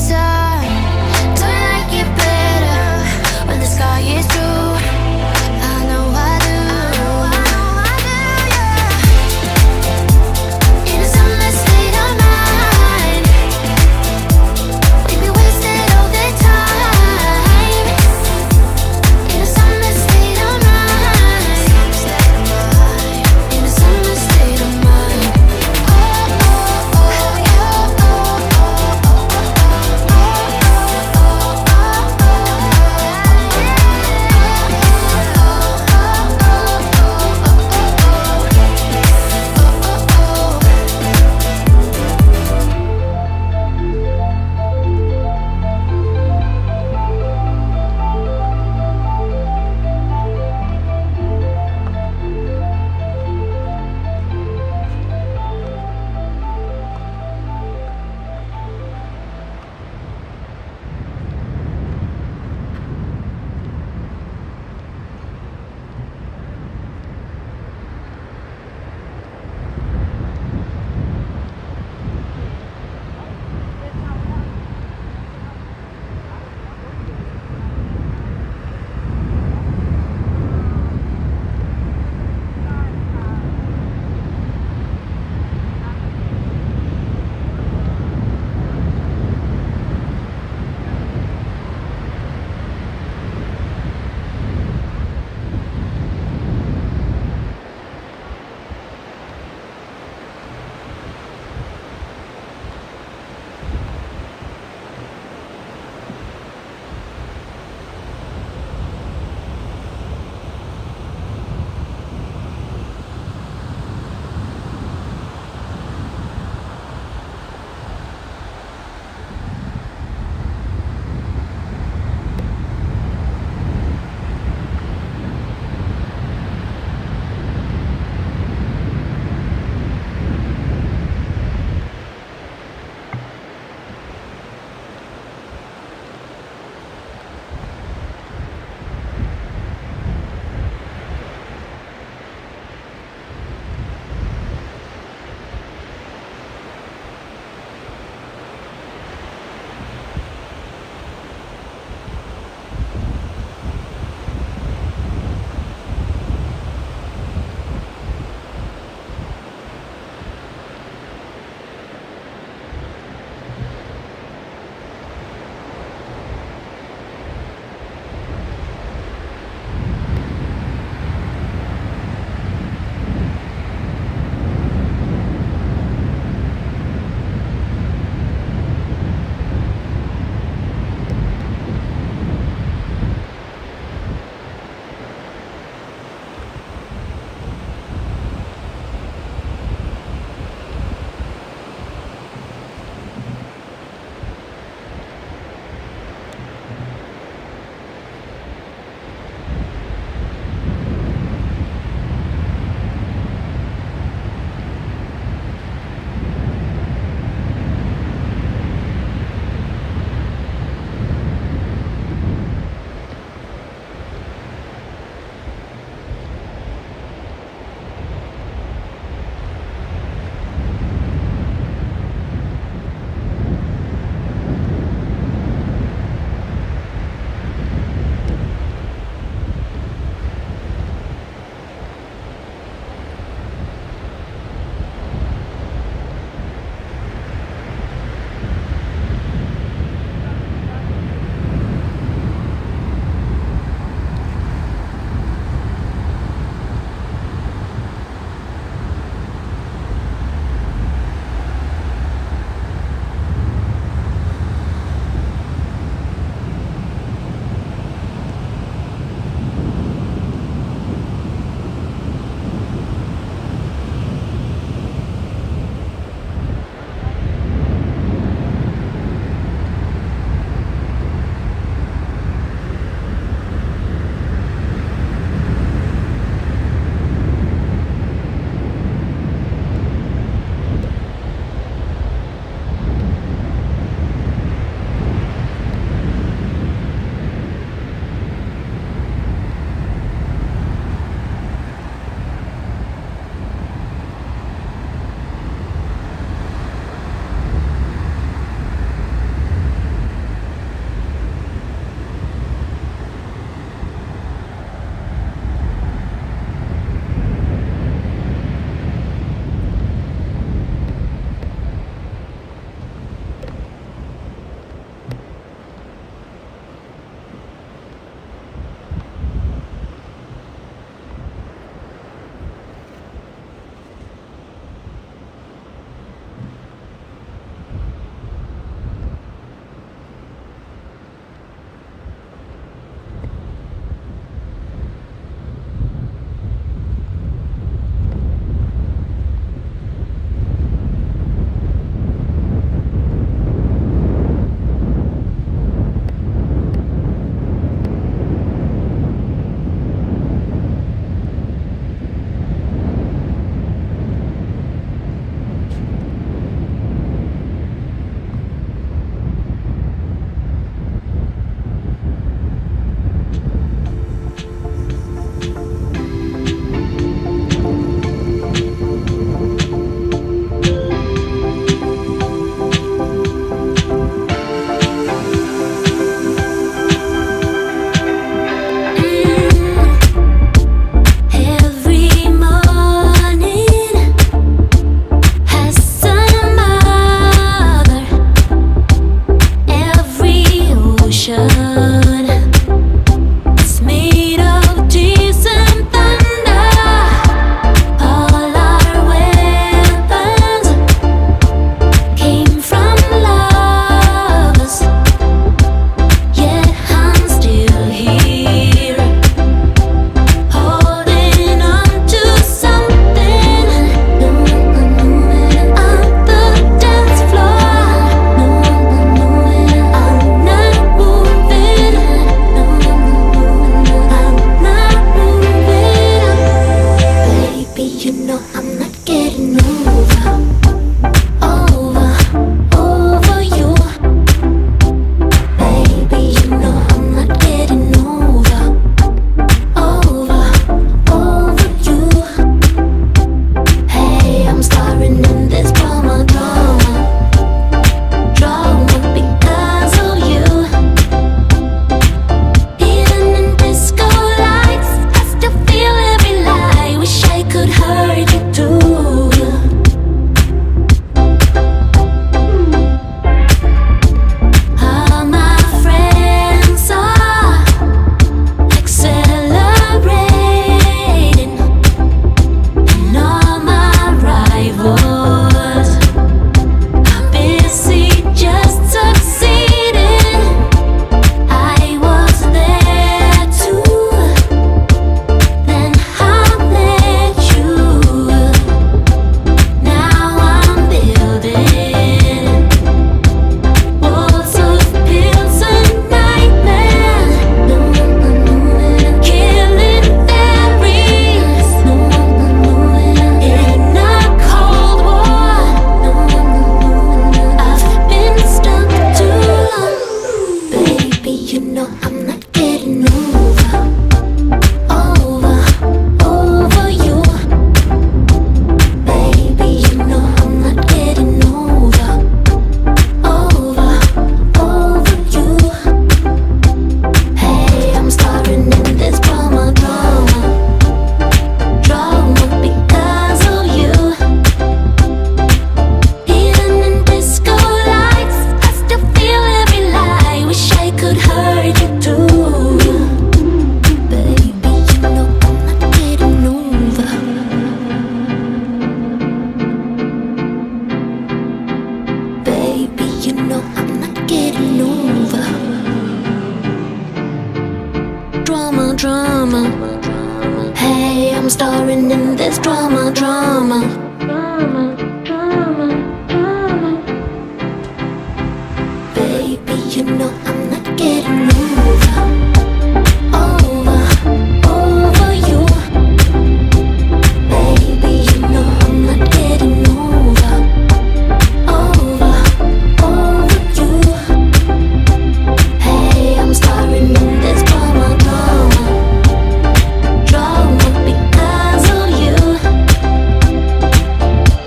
sun. Don't you like it better when the sky is blue? I know I do. Yeah. In a summer state of mind, we'd be wasted all the time. In a summer state of mind, in a summer state of mind. Oh, oh, oh, oh, oh, oh, oh, oh, oh. you know I'm not getting over you. Baby, you know I'm not getting over you. Hey, I'm starring in this drama because of you. Even in disco lights, I still feel every lie. Wish I could hurt you too. Baby, you know I'm not getting over. Baby, you know I'm not getting over. Drama. Hey, I'm starring in this drama. Baby, you know I'm not getting over you. Baby, you know I'm not getting over you. Hey, I'm starring in this drama because of you.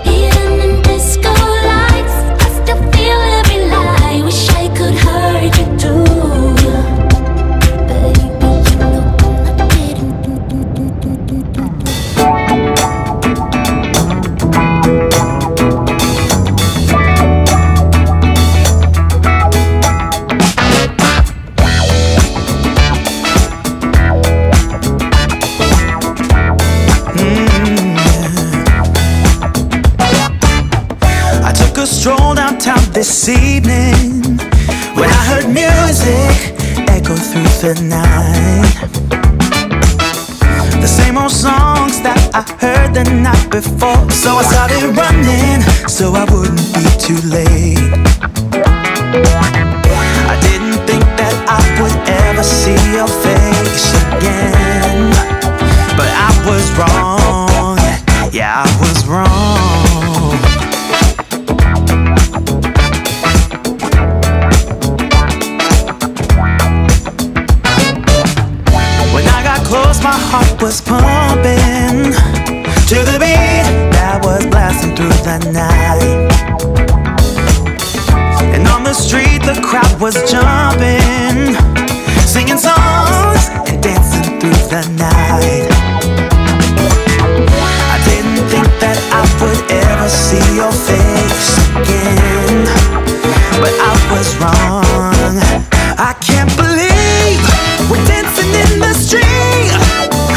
Even in disco lights, I still feel every lie. Wish I could hurt you too. Baby, you know I'm not getting. I took a stroll downtown this evening when I heard music echo through the night. The same old songs that I heard the night before. So I started running so I wouldn't be too late. I didn't think that I would ever see your face again, but I was wrong. Yeah, I was wrong. When I got close, my heart was pumping to the beat that was blasting through the night. And on the street, the crowd was jumping, singing songs and dancing through the night. I didn't think that I would ever see your face again, but I was wrong. I can't believe we're dancing in the street.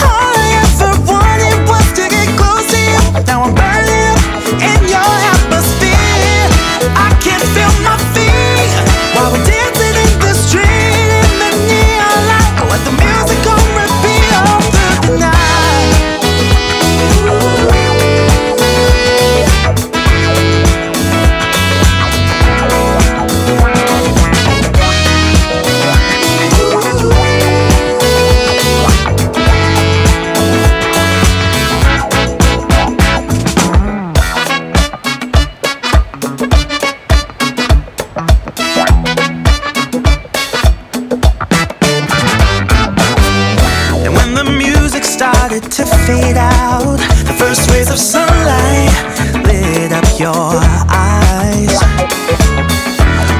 All I ever wanted was to get close to you. Now I'm burning up in your atmosphere. I can't feel my feet while we're dancing in the street in the neon light. I let the music on repeat all through the night. And when the music started to fade out, the first rays of sunlight lit up your eyes.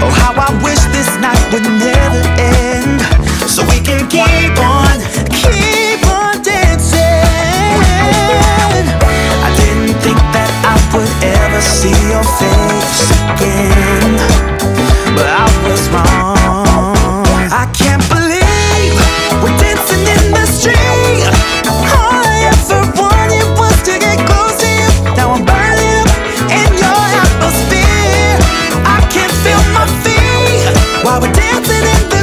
Oh, how I wish this night would never end, so we can keep on dancing. I didn't think that I would ever see your face again, but I was wrong. I can't believe we're dancing in the street. All I ever wanted was to get close to you. Now I'm burning up in your atmosphere. I can't feel my feet while we're dancing in the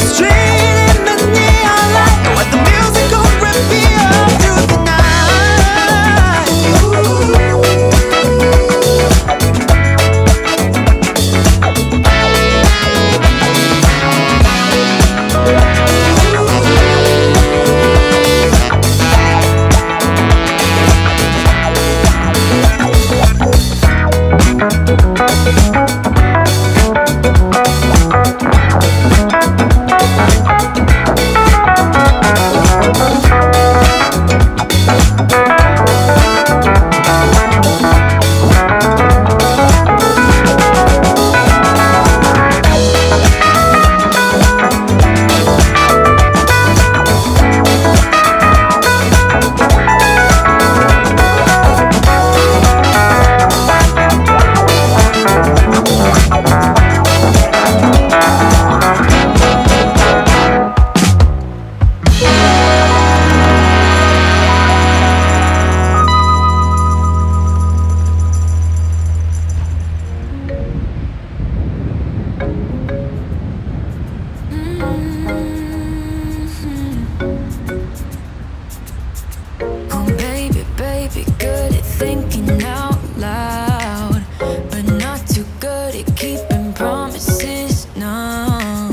Oh baby, baby, good at thinking out loud, but not too good at keeping promises. No,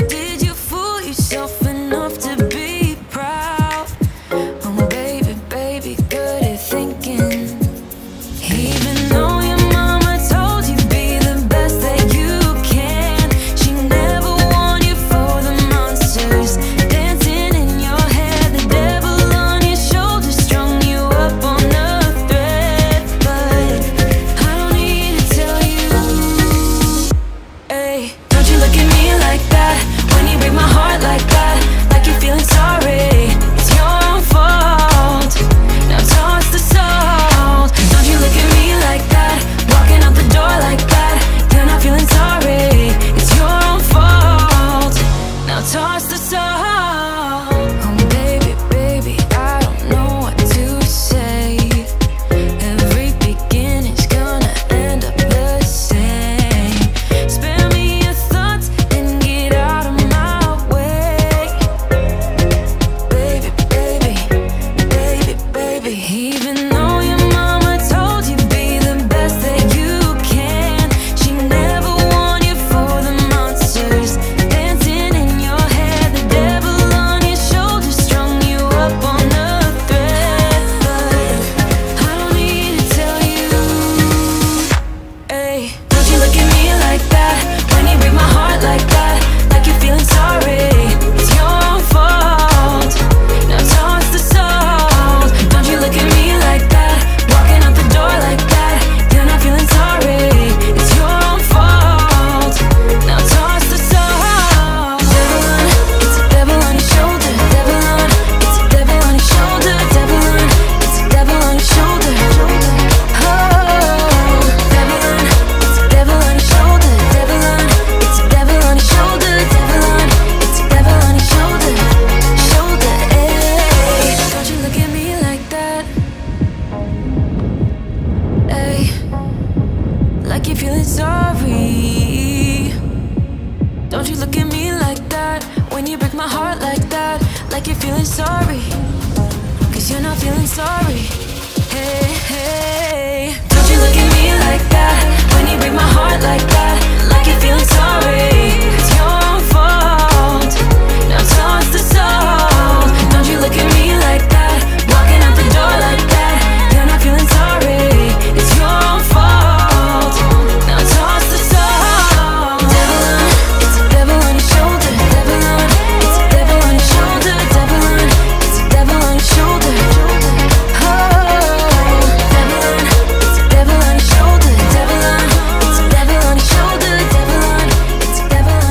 did you fool yourself enough to be proud? Oh baby, baby, good at thinking. Even though your mama told you be the best that you can, she never warned you for the monsters dancing in your head, the devil on your shoulder strung you up on a thread. But I don't need to tell you, hey, don't you look at me like that when you break my heart like that, like you're feeling sorry. It's your own fault. Now toss the salt. Don't you look at me like that, walking out the door like that. You're not feeling sorry. It's your own fault. Now toss the salt. Oh baby, baby, I don't know what to say. Every beginning's gonna end up the same. Spare me your thoughts and get out of my way. Baby, baby, baby, baby. Even though your mama told you be the best that you can, she never warned you for the monsters dancing in your head, the devil on your shoulder strung you up on a thread. But I don't need to tell you, hey, don't you look at me like that when you break my heart like that, like you're feeling sorry. It's your own fault. Now toss the salt. Don't you look at me like that, walking out the door like that. You're not feeling sorry. It's your own fault. Now toss the salt. Devil on, it's a devil on your shoulder. Devil on, it's a devil on your shoulder. Devil on, it's a devil on your shoulder. Oh, devil on, it's a devil on your shoulder. Devil on, it's a devil on your shoulder. Devil on, it's a devil on your shoulder. Shoulder, hey. Don't you look at me like that, hey, like you're feeling sorry. Don't you look at me like that when you break my heart like that, like you're feeling sorry. Cause you're not feeling sorry. Hey, hey. Don't you look at me like that when you break my heart like that, like you're feeling sorry. It's your own fault. Now toss the salt. Don't you look at me like that, walking out the door like that. You're not feeling sorry. It's your own fault. Now toss the salt. Devil on, it's a devil on your shoulder. Devil on, it's a devil on your shoulder. Devil on, it's a devil on your shoulder. Oh, devil on, it's a devil on your shoulder. Devil on, it's a devil on your shoulder. Devil on, it's a devil on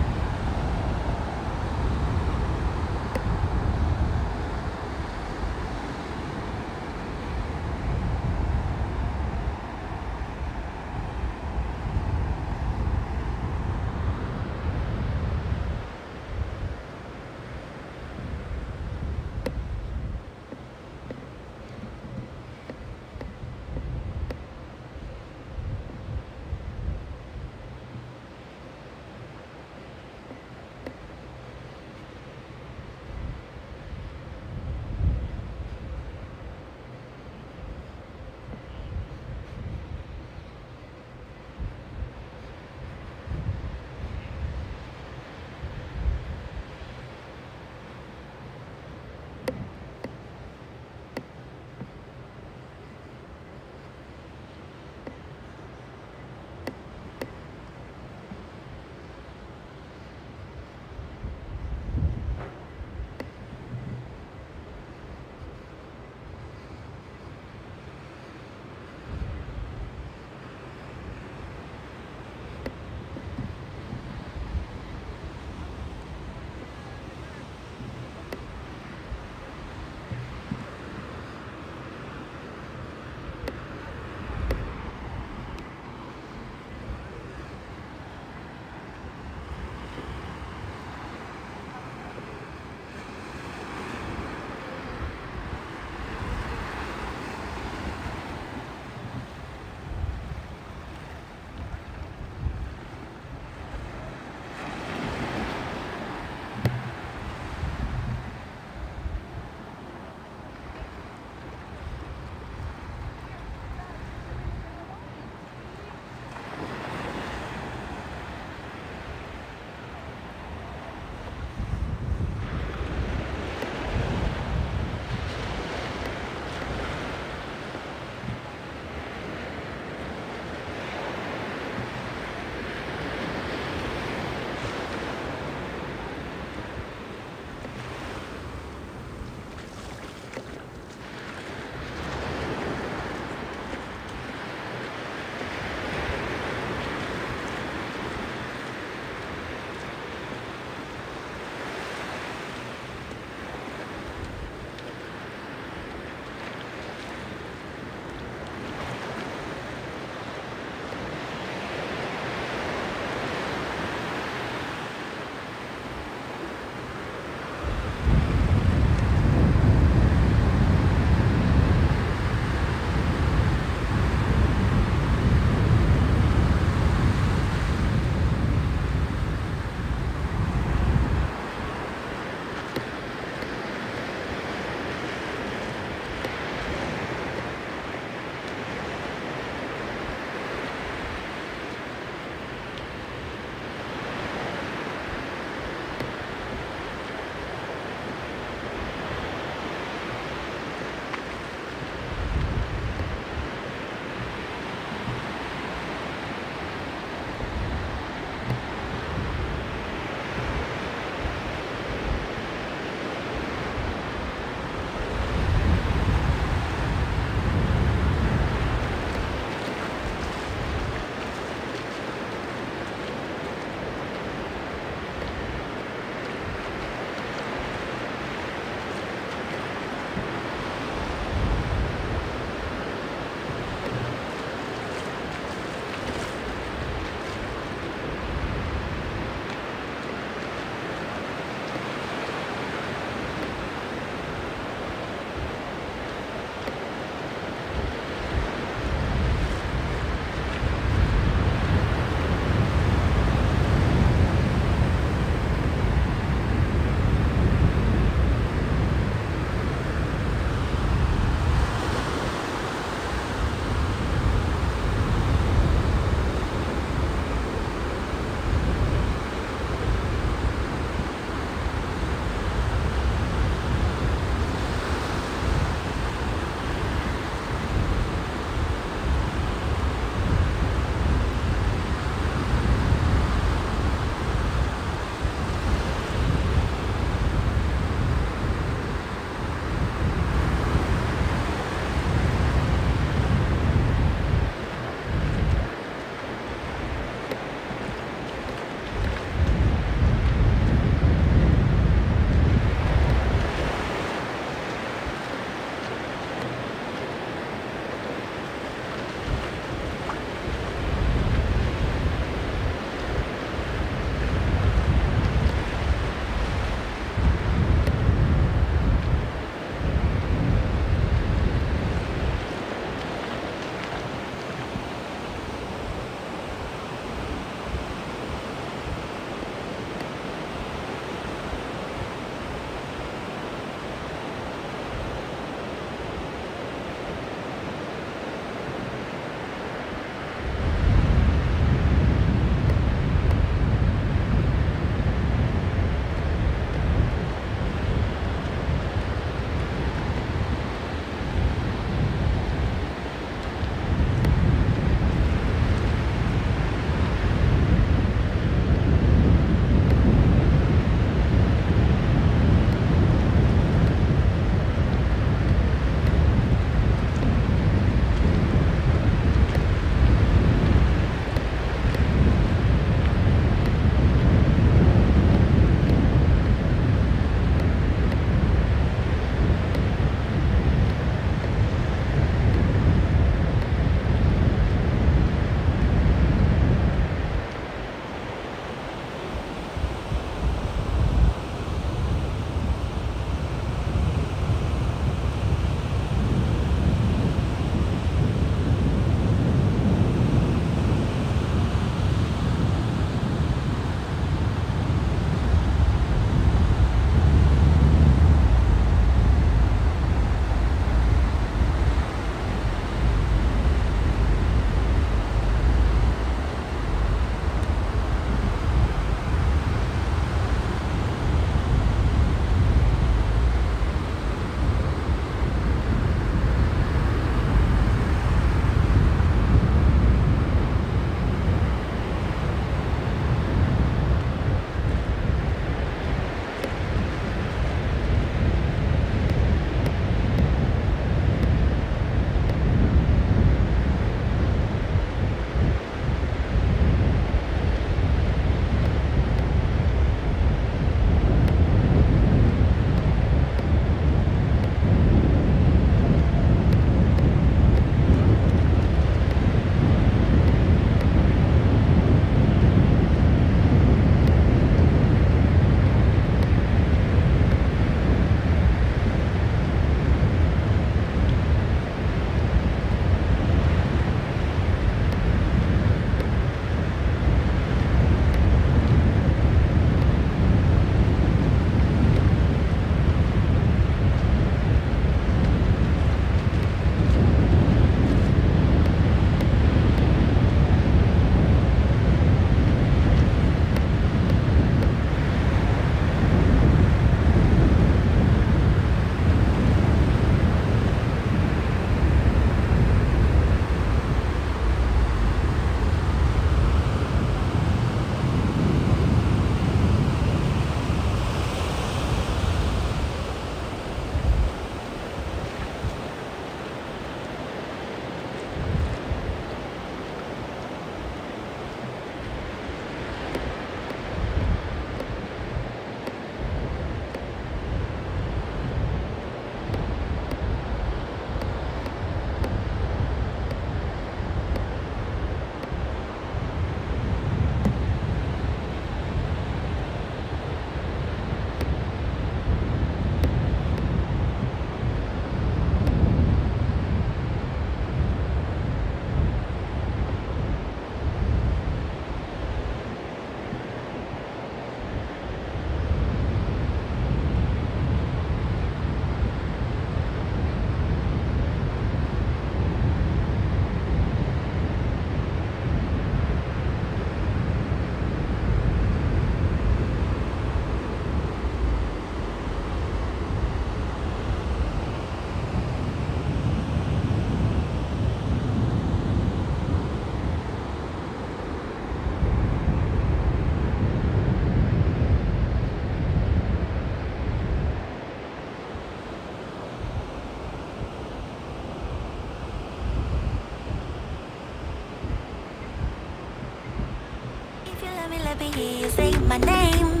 me hear you say my name,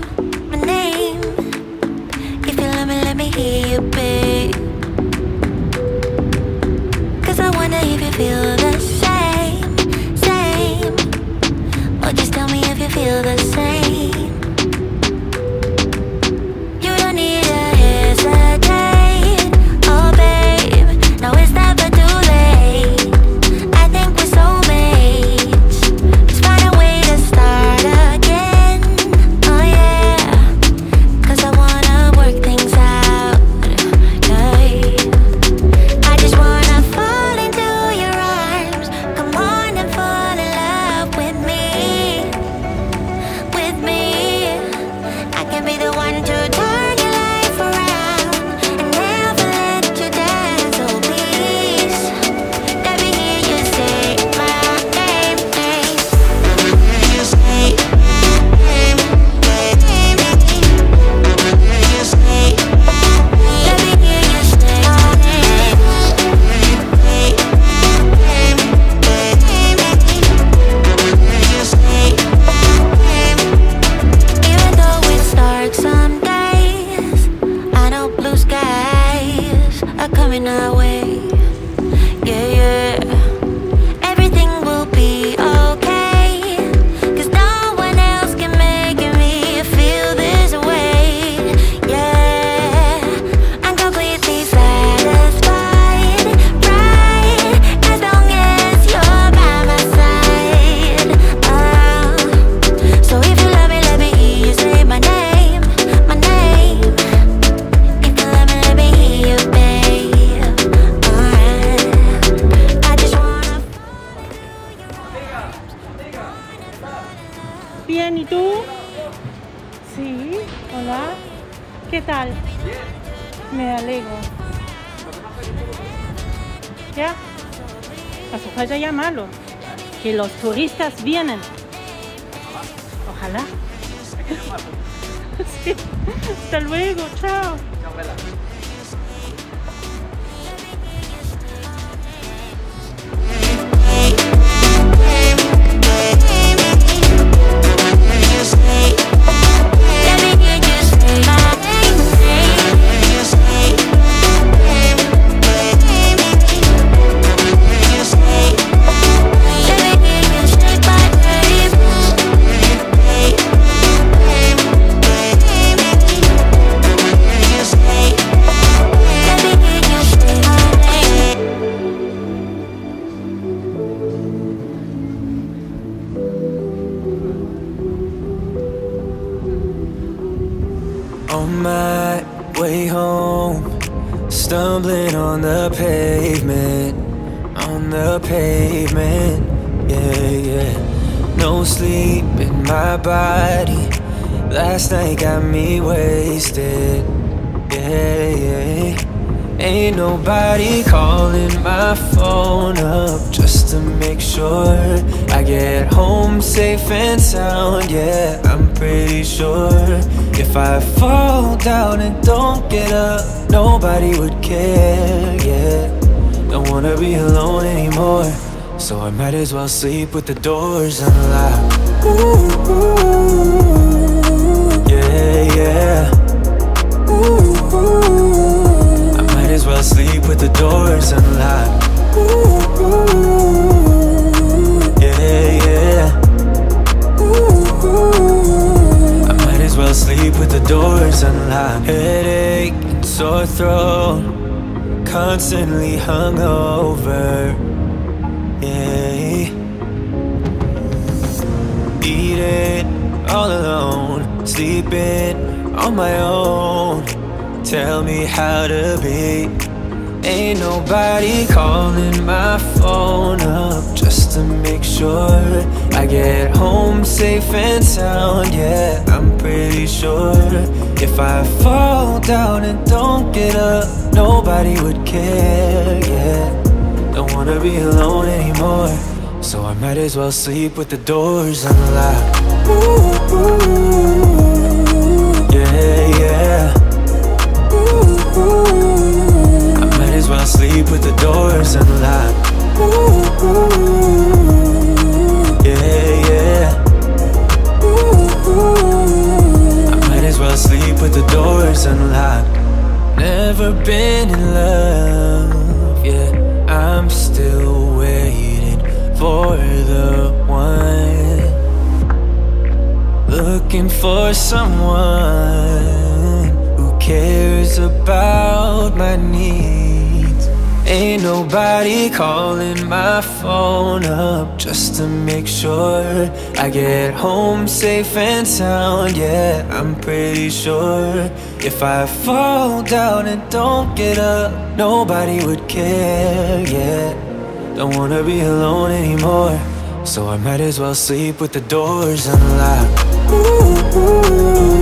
my name. If you love me, let me hear you, babe. 'Cause I wonder if you feel the same, same. Or just tell me if you feel the same. You don't need to hesitate, oh babe. Now it's never too late. I think we're soulmates. Let's find a way to start again, oh yeah. 'Cause I wanna work things out, yeah. I just wanna fall into your arms. Come on and fall in love with me, with me. I can be the one to turn your life around and never let you down. So please, let me hear you say my name, name. You say my name, name, name. You say, let me hear you say my name, name, name, name. You say my name. Even though it's dark some days, I know blue skies are coming our way. Yeah, yeah. Everything will be okay. 'Cause no one else can make me feel this way. Yeah, I'm completely satisfied, right? As long as you're by my side. So if you love me, let me hear you say my name, my name. If you love me, let me hear you, babe. Alright. I just wanna Bien, ¿y tú? Sí, hola. ¿Qué tal? Me alegro. ¿Ya? Hace falta llamarlo. Que los turistas vienen. Ojalá. Sí. Hasta luego, chao. let me hear you say my name, name. You say my name, name. You say, let me hear you say my name, name, name. You say, let me hear you say my name. On my way home, stumbling on the pavement, yeah, yeah. No sleep in my body, last night got me wasted, yeah, yeah. Ain't nobody calling my phone up just to make sure I get home safe and sound, yeah. I'm pretty sure if I fall down and don't get up, nobody would care, yeah. Don't wanna be alone anymore, so I might as well sleep with the doors unlocked. Ooh, yeah, yeah. Ooh, I might as well sleep with the doors unlocked. Yeah, yeah. I might as well sleep with the doors unlocked. Headache and sore throat, constantly hungover, yeah. Eating all alone, sleeping on my own. Tell me how to be. Ain't nobody calling my phone up just to make sure I get home safe and sound, yeah. I'm pretty sure if I fall down and don't get up, nobody would care, yeah. Don't wanna be alone anymore, so I might as well sleep with the doors unlocked. Yeah, yeah. I might as well sleep with the doors unlocked. Yeah, yeah. doors unlocked. Never been in love, yet I'm still waiting for the one. Looking for someone who cares about my needs. Ain't nobody calling my phone up just to make sure I get home safe and sound. Yeah, I'm pretty sure if I fall down and don't get up, nobody would care. Yeah, don't wanna be alone anymore, so I might as well sleep with the doors unlocked. Ooh, ooh.